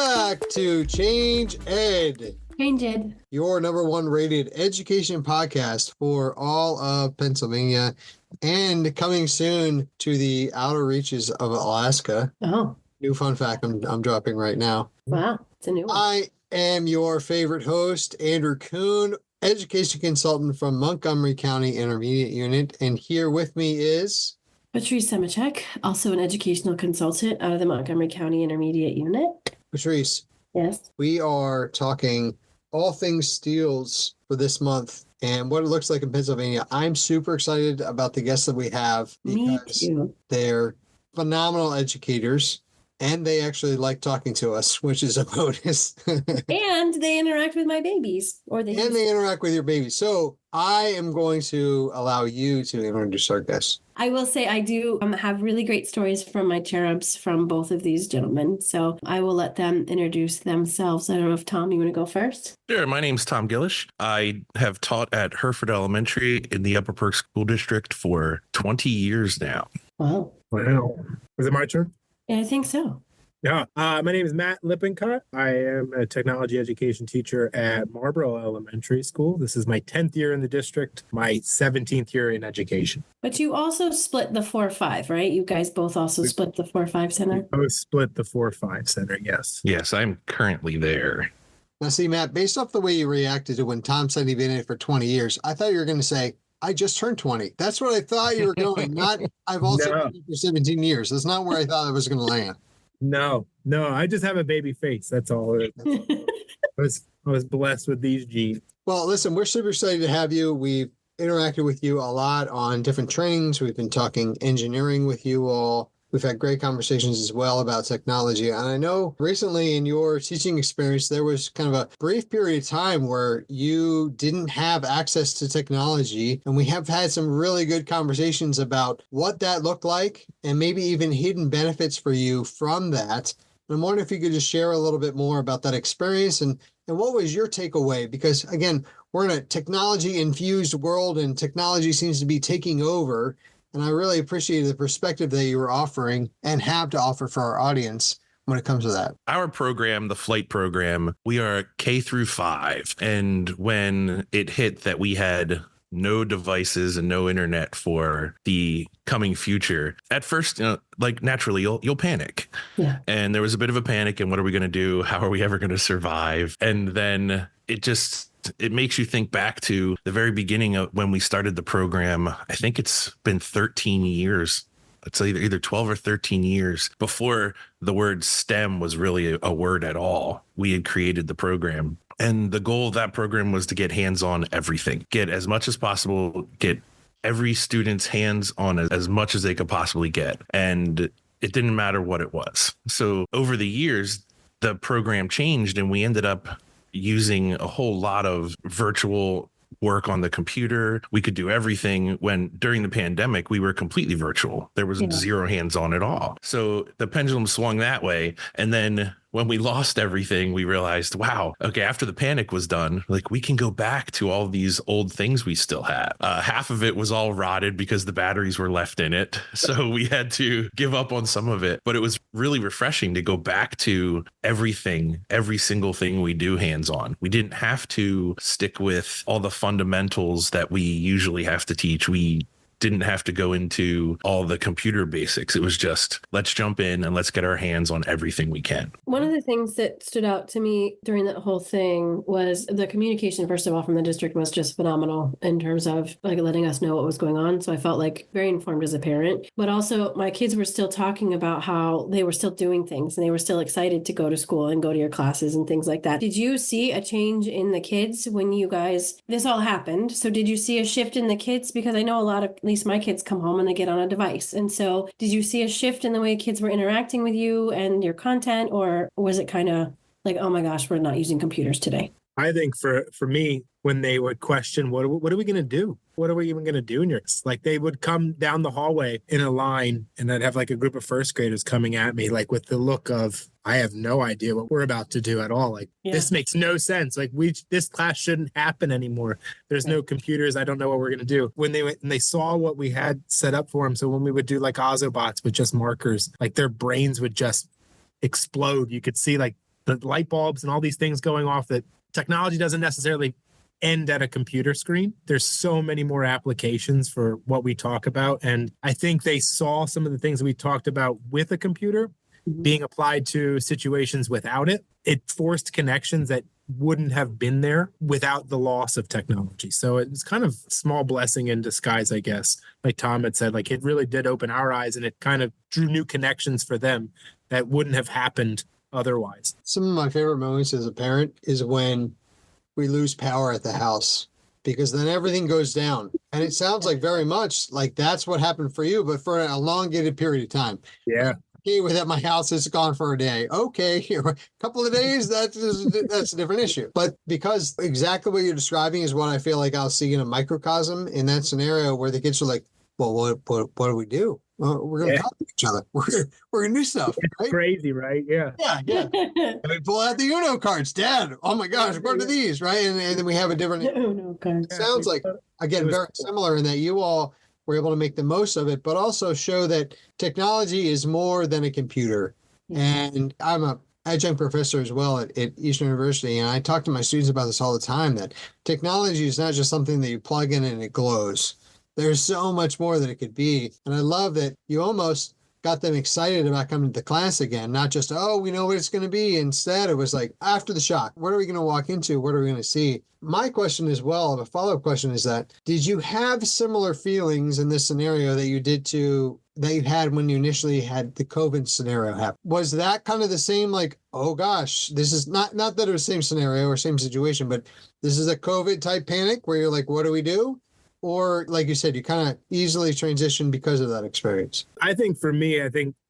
back to Change Ed. Change Ed. Your number one rated education podcast for all of Pennsylvania and coming soon to the outer reaches of Alaska. Oh. New fun fact I'm dropping right now. Wow, it's a new one. I am your favorite host, Andrew Kuhn, education consultant from Montgomery County Intermediate Unit. And here with me is... Patrice Semachek, also an educational consultant out of the Montgomery County Intermediate Unit. Patrice. Yes. We are talking all things steels for this month and what it looks like in Pennsylvania. I'm super excited about the guests that we have because they're phenomenal educators and they actually like talking to us, which is a bonus. And they interact with my babies. They interact with your babies. So I am going to allow you to introduce our guests. I will say I do have really great stories from my cherubs from both of these gentlemen. So I will let them introduce themselves. I don't know if, Tom, you want to go first? Sure. My name's Tom Gillish. I have taught at Hereford Elementary in the Upper Perk School District for 20 years now. Wow. Is it my turn? Yeah, I think so. Yeah. My name is Matt Lippincott. I am a technology education teacher at Marlborough Elementary School. This is my 10th year in the district, my 17th year in education. But you also split the 4-5, right? You guys both also split the 4-5 center? We both split the 4-5 center, yes. Yes, I'm currently there. Now, see, Matt, based off the way you reacted to when Tom said he'd been in it for 20 years, I thought you were going to say, I just turned 20. That's what I thought you were going. Not, I've also been in it for 17 years. That's not where I thought I was going to land. No, I just have a baby face. That's all it is. I was blessed with these genes. Well, listen, we're super excited to have you. We've interacted with you a lot on different trainings. We've been talking engineering with you all. We've had great conversations as well about technology. And I know recently in your teaching experience, there was kind of a brief period of time where you didn't have access to technology. And we have had some really good conversations about what that looked like and maybe even hidden benefits for you from that. And I'm wondering if you could just share a little bit more about that experience and what was your takeaway? Because again, we're in a technology infused world and technology seems to be taking over. And I really appreciate the perspective that you were offering and have to offer for our audience when it comes to that. Our program, the FLITE program, we are K through 5. And when it hit that we had no devices and no internet for the coming future, at first, naturally, you'll panic. Yeah. And there was a bit of a panic. And what are we going to do? How are we ever going to survive? And then it makes you think back to the very beginning of when we started the program. I think it's been 13 years. It's either 12 or 13 years before the word STEM was really a word at all. We had created the program. And the goal of that program was to get hands-on everything, get as much as possible, get every student's hands on as much as they could possibly get. And it didn't matter what it was. So over the years, the program changed and we ended up using a whole lot of virtual work on the computer. We could do everything when during the pandemic, we were completely virtual. There was zero hands-on at all. So the pendulum swung that way. And then when we lost everything, we realized, wow, okay, after the panic was done, we can go back to all these old things we still had. Half of it was all rotted because the batteries were left in it. So we had to give up on some of it. But it was really refreshing to go back to everything, every single thing we do hands-on. We didn't have to stick with all the fundamentals that we usually have to teach. We didn't have to go into all the computer basics. It was just, let's jump in and let's get our hands on everything we can. One of the things that stood out to me during that whole thing was the communication, first of all, from the district was just phenomenal in terms of letting us know what was going on. So I felt very informed as a parent, but also my kids were still talking about how they were still doing things and they were still excited to go to school and go to your classes and things like that. Did you see a change in the kids when this all happened? So did you see a shift in the kids? Because I know a lot of, at least my kids come home and they get on a device. And so did you see a shift in the way kids were interacting with you and your content, or was it kind of oh my gosh, we're not using computers today? I think for me, when they would question, what are we going to do? What are we even going to do in your, they would come down the hallway in a line and I'd have a group of first graders coming at me, with the look of, I have no idea what we're about to do at all. This makes no sense. This class shouldn't happen anymore. There's no computers. I don't know what we're going to do. When they went and they saw what we had set up for them. So when we would do Ozobots with just markers, their brains would just explode. You could see the light bulbs and all these things going off, that technology doesn't necessarily end at a computer screen. There's so many more applications for what we talk about. And I think they saw some of the things that we talked about with a computer being applied to situations without it. It forced connections that wouldn't have been there without the loss of technology. So it's kind of small blessing in disguise, I guess. Like Tom had said, like it really did open our eyes, and it kind of drew new connections for them that wouldn't have happened otherwise. Some of my favorite moments as a parent is when we lose power at the house, because then everything goes down. And it sounds like very much like that's what happened for you, but for an elongated period of time. Yeah. Okay, with that, my house is gone for a day. Okay, a couple of days, that's a different issue. But because exactly what you're describing is what I feel like I'll see in a microcosm in that scenario, where the kids are like, well, what do we do? Well, we're going to talk to each other. We're going to do stuff. Right? Crazy, right? Yeah. Yeah. And we pull out the Uno cards. Dad, oh my gosh, what are these? Right. And then we have a different. Uno cards. Sounds like, again, very similar in that you all were able to make the most of it, but also show that technology is more than a computer. And I'm a adjunct professor as well at Eastern University, and I talk to my students about this all the time, that technology is not just something that you plug in and it glows. There's so much more that it could be. And I love that you almost got them excited about coming to class again, not just, oh, we know what it's going to be. Instead, it was like, after the shock, what are we going to walk into? What are we going to see? My question as well, a follow-up question, is that, did you have similar feelings in this scenario that you had when you initially had the COVID scenario happen? Was that kind of the same, like, oh gosh, this is not that it was the same scenario or same situation, but this is a COVID type panic where you're like, what do we do? Or like you said, you kind of easily transition because of that experience? I think for me,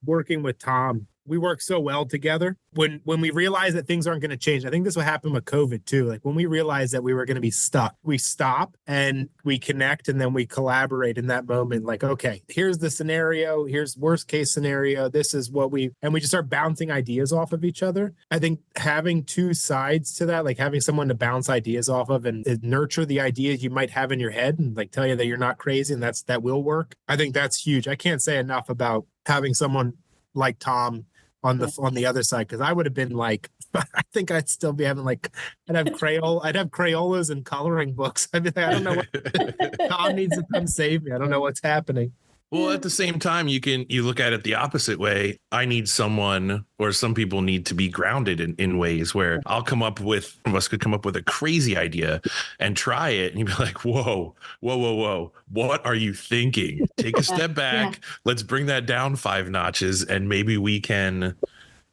working with Tom, we work so well together. When we realize that things aren't going to change, I think this will happen with COVID too. Like when we realized that we were going to be stuck, we stop and we connect, and then we collaborate in that moment. Like, okay, here's the scenario. Here's worst case scenario. This is what we just start bouncing ideas off of each other. I think having two sides to that, like having someone to bounce ideas off of and nurture the ideas you might have in your head and like tell you that you're not crazy and that will work. I think that's huge. I can't say enough about having someone like Tom on the other side, because I would have been like, I think I'd still be having like, I'd have Crayolas and coloring books. I'd be like, I don't know what Tom needs to come save me. I don't know what's happening. Well, at the same time, you look at it the opposite way. I need someone, or some people need to be grounded in ways where one of us could come up with a crazy idea and try it. And you'd be like, whoa. What are you thinking? Take a step back. Yeah. Let's bring that down 5 notches, and maybe we can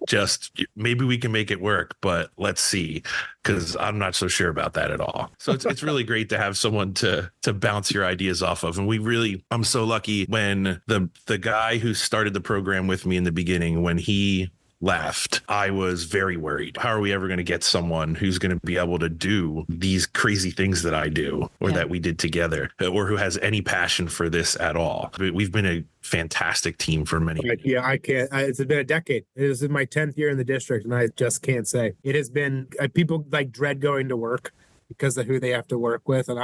make it work, but let's see, because I'm not so sure about that at all. So it's really great to have someone to bounce your ideas off of. And I'm so lucky when the guy who started the program with me in the beginning, when he left, I was very worried. How are we ever going to get someone who's going to be able to do these crazy things that I do, or that we did together, or who has any passion for this at all? We've been a fantastic team for many years. Yeah, I can't. It's been a decade. This is my 10th year in the district, and I just can't say. It has been, people like dread going to work because of who they have to work with, and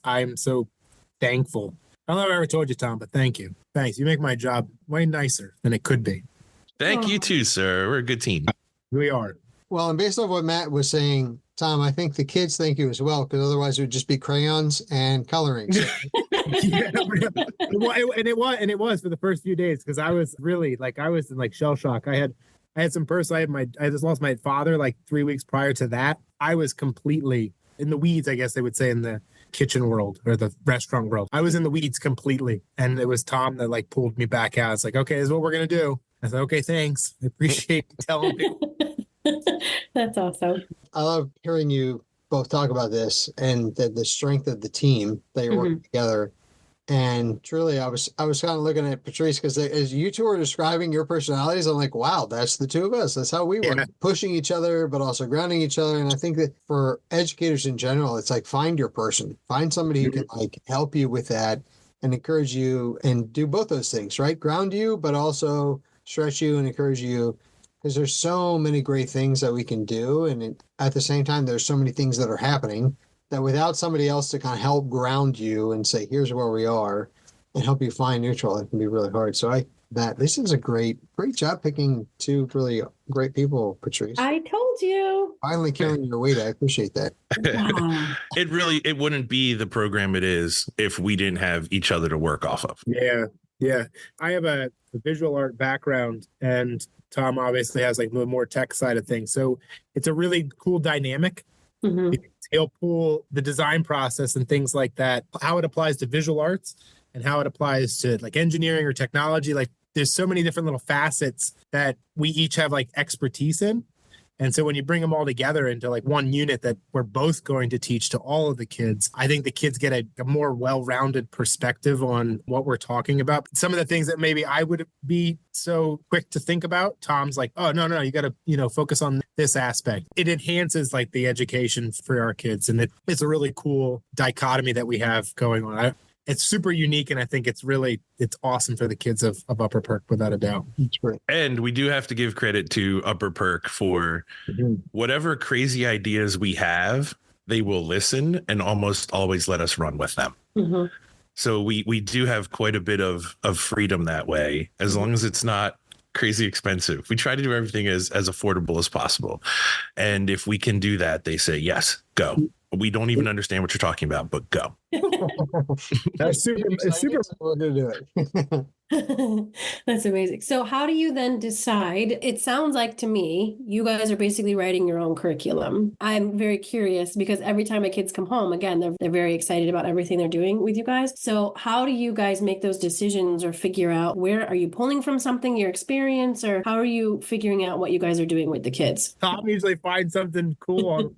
I'm so thankful. I don't know if I ever told you, Tom, but thank you. Thanks. You make my job way nicer than it could be. Thank you too, sir. We're a good team. We are. Well, and based on what Matt was saying, Tom, I think the kids thank you as well, because otherwise it would just be crayons and coloring. So. Yeah, and it was for the first few days, because I was really I was in shell shock. I had some I just lost my father 3 weeks prior to that. I was completely in the weeds, I guess they would say, in the kitchen world or the restaurant world. I was in the weeds completely, and it was Tom that pulled me back out. It's like, okay, this is what we're gonna do. I said, okay, thanks. I appreciate you telling me. That's awesome. I love hearing you both talk about this and the strength of the team that you're working together. And truly, I was kind of looking at Patrice, because as you two are describing your personalities, I'm like, wow, that's the two of us. That's how we work, pushing each other, but also grounding each other. And I think that for educators in general, it's find your person, find somebody who can help you with that and encourage you and do both those things, right? Ground you, but also stretch you and encourage you, because there's so many great things that we can do. And at the same time, there's so many things that are happening that without somebody else to kind of help ground you and say, here's where we are, and help you find neutral, it can be really hard. So that. This is a great job picking two really great people, Patrice. I told you. Finally carrying your weight. I appreciate that. Wow. It wouldn't be the program it is if we didn't have each other to work off of. Yeah. Yeah. I have a visual art background, and Tom obviously has like the more tech side of things. So it's a really cool dynamic. Mhm. He'll pull the design process and things like that, how it applies to visual arts and how it applies to like engineering or technology. Like there's so many different little facets that we each have like expertise in. And so when you bring them all together into like one unit that we're both going to teach to all of the kids, I think the kids get a more well-rounded perspective on what we're talking about. Some of the things that maybe I would be so quick to think about, Tom's like, oh, no, you got to, focus on this aspect. It enhances like the education for our kids. And it's a really cool dichotomy that we have going on. It's super unique, and I think it's awesome for the kids of Upper Perk, without a doubt. That's great. And we do have to give credit to Upper Perk for whatever crazy ideas we have, they will listen and almost always let us run with them. Mm-hmm. So we do have quite a bit of freedom that way, as long as it's not crazy expensive. We try to do everything as affordable as possible. And if we can do that, they say, yes, go. We don't even understand what you're talking about, but go. That's super. It's super. We're going to do it. That's amazing. So how do you then decide? It sounds like to me, you guys are basically writing your own curriculum. I'm very curious because every time my kids come home, again, they're very excited about everything they're doing with you guys. So how do you guys make those decisions or figure out where are you pulling from something, your experience, or how are you figuring out what you guys are doing with the kids? Tom usually finds something cool on,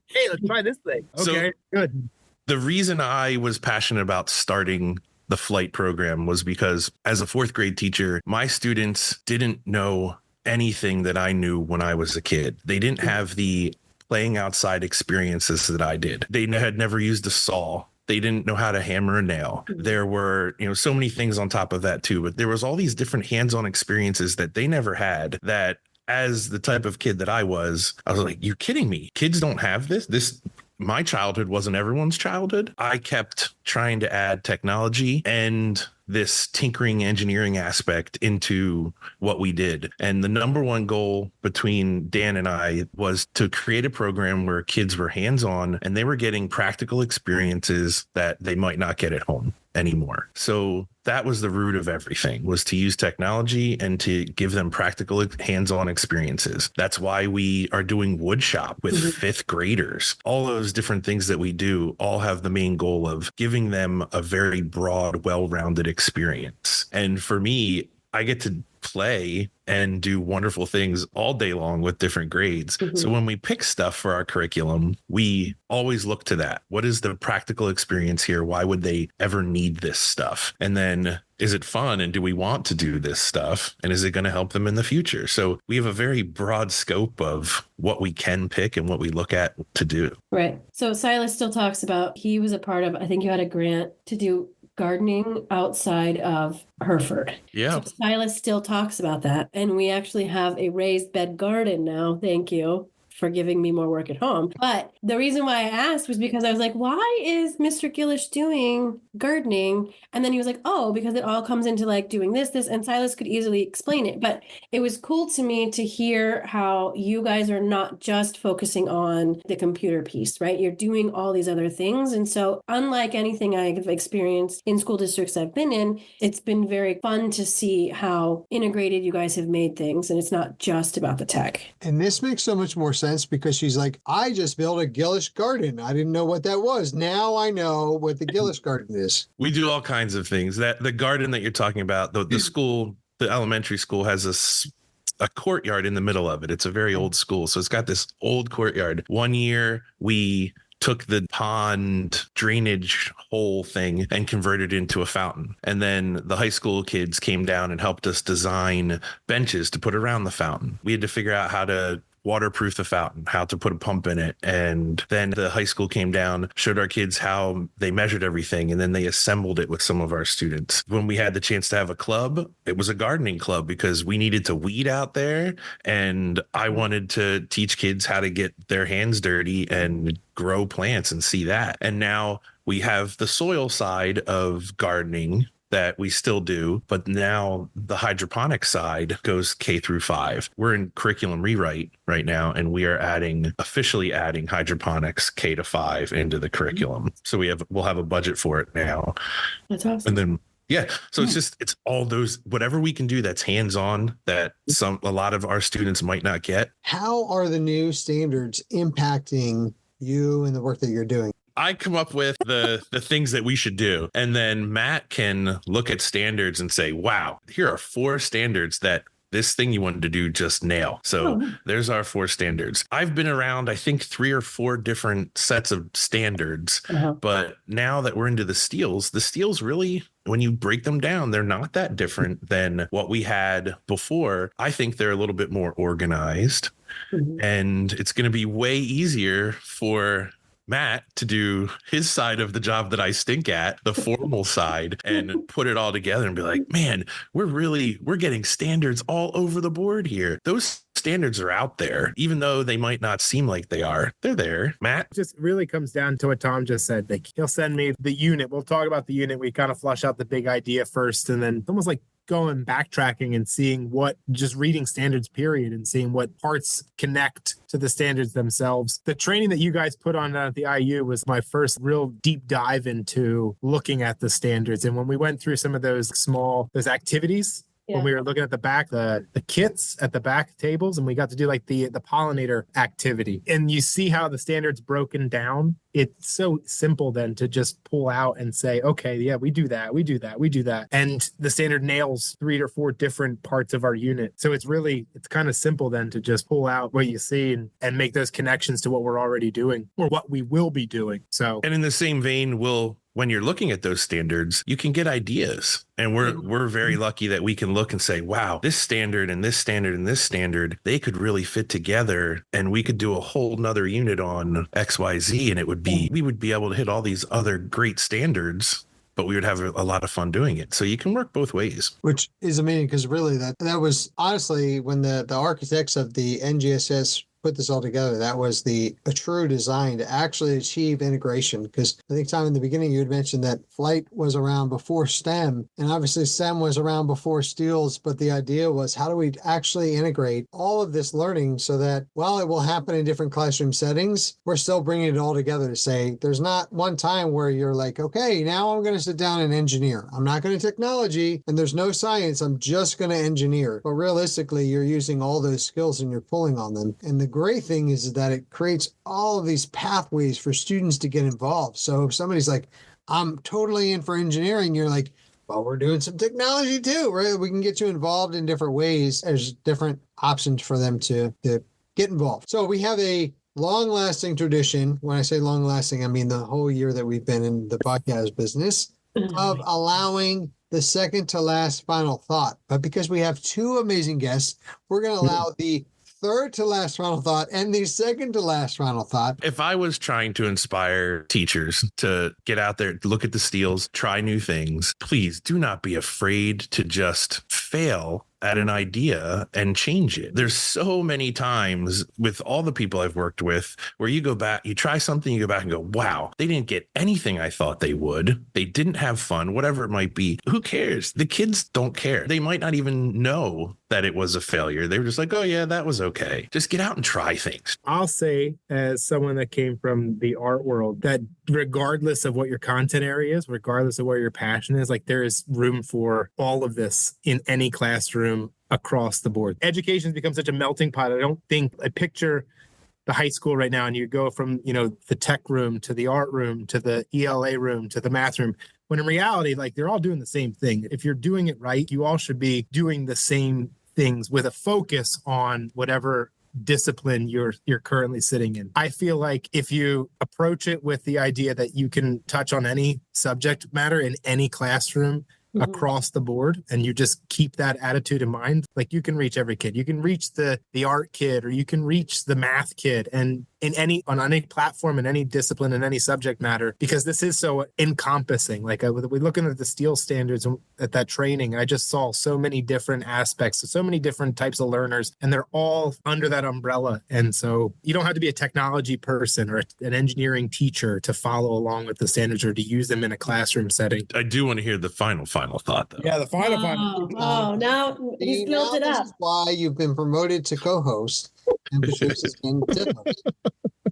hey, let's try this thing. Okay, good. The reason I was passionate about starting the FLITE program was because as a fourth grade teacher, my students didn't know anything that I knew when I was a kid. They didn't have the playing outside experiences that I did. They had never used a saw. They didn't know how to hammer a nail. There were, so many things on top of that too, but there was all these different hands-on experiences that they never had that as the type of kid that I was like, you're kidding me. Kids don't have this. My childhood wasn't everyone's childhood. I kept trying to add technology and this tinkering engineering aspect into what we did. And the number one goal between Dan and I was to create a program where kids were hands-on and they were getting practical experiences that they might not get at home anymore. So that was the root of everything, was to use technology and to give them practical hands-on experiences. That's why we are doing wood shop with fifth graders. All those different things that we do all have the main goal of giving them a very broad, well-rounded experience. And for me, I get to play and do wonderful things all day long with different grades. So when we pick stuff for our curriculum, we always look to that. What is the practical experience here? Why would they ever need this stuff? And then is it fun? And do we want to do this stuff? And is it going to help them in the future? So we have a very broad scope of what we can pick and what we look at to do. Right. So Silas still talks about, he was a part of, I think you had a grant to do gardening outside of Hereford. Yeah. So Silas still talks about that. And we actually have a raised bed garden now. Thank you for giving me more work at home. But the reason why I asked was because I was like, why is Mr. Gillish doing gardening? And then he was like, oh, because it all comes into like doing this. And Silas could easily explain it. But it was cool to me to hear how you guys are not just focusing on the computer piece, right? You're doing all these other things. And so unlike anything I've experienced in school districts I've been in, it's been very fun to see how integrated you guys have made things. And it's not just about the tech. And this makes so much more sense because she's like, I just built a Gillish garden. I didn't know what that was. Now I know what the Gillish garden is. We do all kinds of things. That the garden that you're talking about, the school, the elementary school has a courtyard in the middle of it. It's a very old school. So it's got this old courtyard. One year we took the pond drainage hole thing and converted it into a fountain. And then the high school kids came down and helped us design benches to put around the fountain. We had to figure out how to waterproof the fountain, how to put a pump in it. And then the high school came down, showed our kids how they measured everything, and then they assembled it with some of our students. When we had the chance to have a club, it was a gardening club because we needed to weed out there. And I wanted to teach kids how to get their hands dirty and grow plants and see that. And now we have the soil side of gardening that we still do, but now the hydroponic side goes K through 5. We're in curriculum rewrite right now, and we are officially adding hydroponics K to 5 into the curriculum. So we'll have a budget for it now. That's awesome. And then so it's all those, whatever we can do that's hands-on that a lot of our students might not get. How are the new standards impacting you and the work that you're doing? I come up with the things that we should do. And then Matt can look at standards and say, wow, here are 4 standards that this thing you wanted to do just nail. So there's our 4 standards. I've been around, I think, 3 or 4 different sets of standards. But now that we're into the steels really, when you break them down, they're not that different than what we had before. I think they're a little bit more organized. And it's going to be way easier for Matt to do his side of the job that I stink at, the formal side, and put it all together and be like, man, we're getting standards all over the board here. Those standards are out there, even though they might not seem like they are. They're there. Matt? Just really comes down to what Tom just said. Like, he'll send me the unit. We'll talk about the unit. We kind of flush out the big idea first, and then it's almost like going backtracking and seeing just reading standards period and seeing what parts connect to the standards themselves. The training that you guys put on at the IU was my first real deep dive into looking at the standards. And when we went through some of those activities, when we were looking at the back, the kits at the back tables, and we got to do like the pollinator activity, and you see how the standards broken down. It's so simple then to just pull out and say, okay, yeah, we do that. And the standard nails 3 or 4 different parts of our unit. So it's kind of simple then to just pull out what you see and make those connections to what we're already doing or what we will be doing. So, and in the same vein, when you're looking at those standards, you can get ideas. And we're very lucky that we can look and say, wow, this standard and this standard and this standard, they could really fit together, and we could do a whole nother unit on XYZ, and we would be able to hit all these other great standards, but we would have a lot of fun doing it. So you can work both ways. Which is amazing, because really that was honestly when the architects of the NGSS put this all together, that was a true design to actually achieve integration. Because I think, Tom, in the beginning, you had mentioned that FLITE was around before STEM, and obviously STEM was around before STEELS, but the idea was, how do we actually integrate all of this learning so that while it will happen in different classroom settings, we're still bringing it all together to say, there's not one time where you're like, okay, now I'm going to sit down and engineer. I'm not going to technology, and there's no science. I'm just going to engineer. But realistically, you're using all those skills and you're pulling on them. And the great thing is that it creates all of these pathways for students to get involved. So if somebody's like, I'm totally in for engineering, you're like, well, we're doing some technology too, right? We can get you involved in different ways. There's different options for them to get involved. So we have a long-lasting tradition. When I say long-lasting, I mean the whole year that we've been in the podcast business, of allowing the second to last final thought. But because we have 2 amazing guests, we're going to allow the third to last final thought and the second to last final thought. If I was trying to inspire teachers to get out there, look at the steels, try new things, please do not be afraid to just fail at an idea and change it. There's so many times with all the people I've worked with where you go back, you try something, you go back and go, wow, they didn't get anything I thought they would. They didn't have fun, whatever it might be. Who cares? The kids don't care. They might not even know that it was a failure. They were just like, oh yeah, that was okay. Just get out and try things. I'll say, as someone that came from the art world, that regardless of what your content area is, regardless of where your passion is, like, there is room for all of this in any classroom across the board. Education has become such a melting pot. I picture the high school right now, and you go from, the tech room to the art room to the ELA room to the math room, when in reality, like, they're all doing the same thing. If you're doing it right, you all should be doing the same things with a focus on whatever discipline you're currently sitting in. I feel like if you approach it with the idea that you can touch on any subject matter in any classroom across the board, and you just keep that attitude in mind, like, you can reach every kid. You can reach the art kid, or you can reach the math kid, and on any platform, in any discipline, in any subject matter, because this is so encompassing. Like we're looking at the steel standards at that training, I just saw so many different aspects, so many different types of learners, and they're all under that umbrella. And so you don't have to be a technology person or an engineering teacher to follow along with the standards or to use them in a classroom setting. I do want to hear the final thought, though. Yeah, the final. Now he's built it up. This is why you've been promoted to co-host and Patrice has been to host.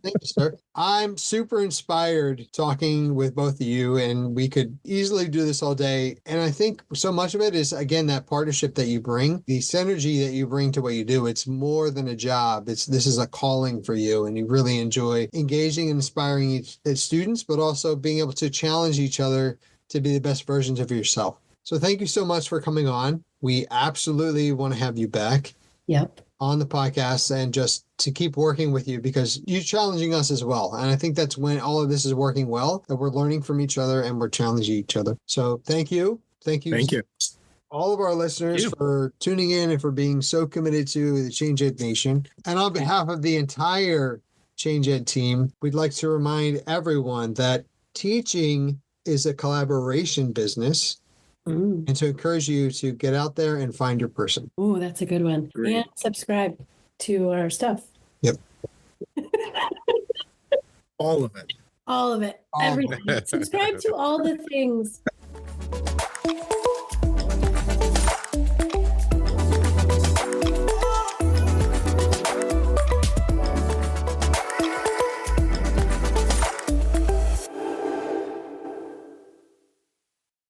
Thank you, sir. I'm super inspired talking with both of you, and we could easily do this all day. And I think so much of it is, again, that partnership that you bring, the synergy that you bring to what you do. It's more than a job. This is a calling for you, and you really enjoy engaging and inspiring students, but also being able to challenge each other to be the best versions of yourself. So thank you so much for coming on. We absolutely want to have you back. Yep. On the podcast and just to keep working with you because you're challenging us as well. And I think that's when all of this is working well, that we're learning from each other and we're challenging each other. So thank you. Thank you. Thank you. All of our listeners for tuning in and for being so committed to the Change Ed Nation. And on behalf of the entire Change Ed team, we'd like to remind everyone that teaching is a collaboration business. And to encourage you to get out there and find your person. Oh, that's a good one. Great. And subscribe to our stuff. Yep. All of it. All of it. All of Everything. Subscribe to all the things.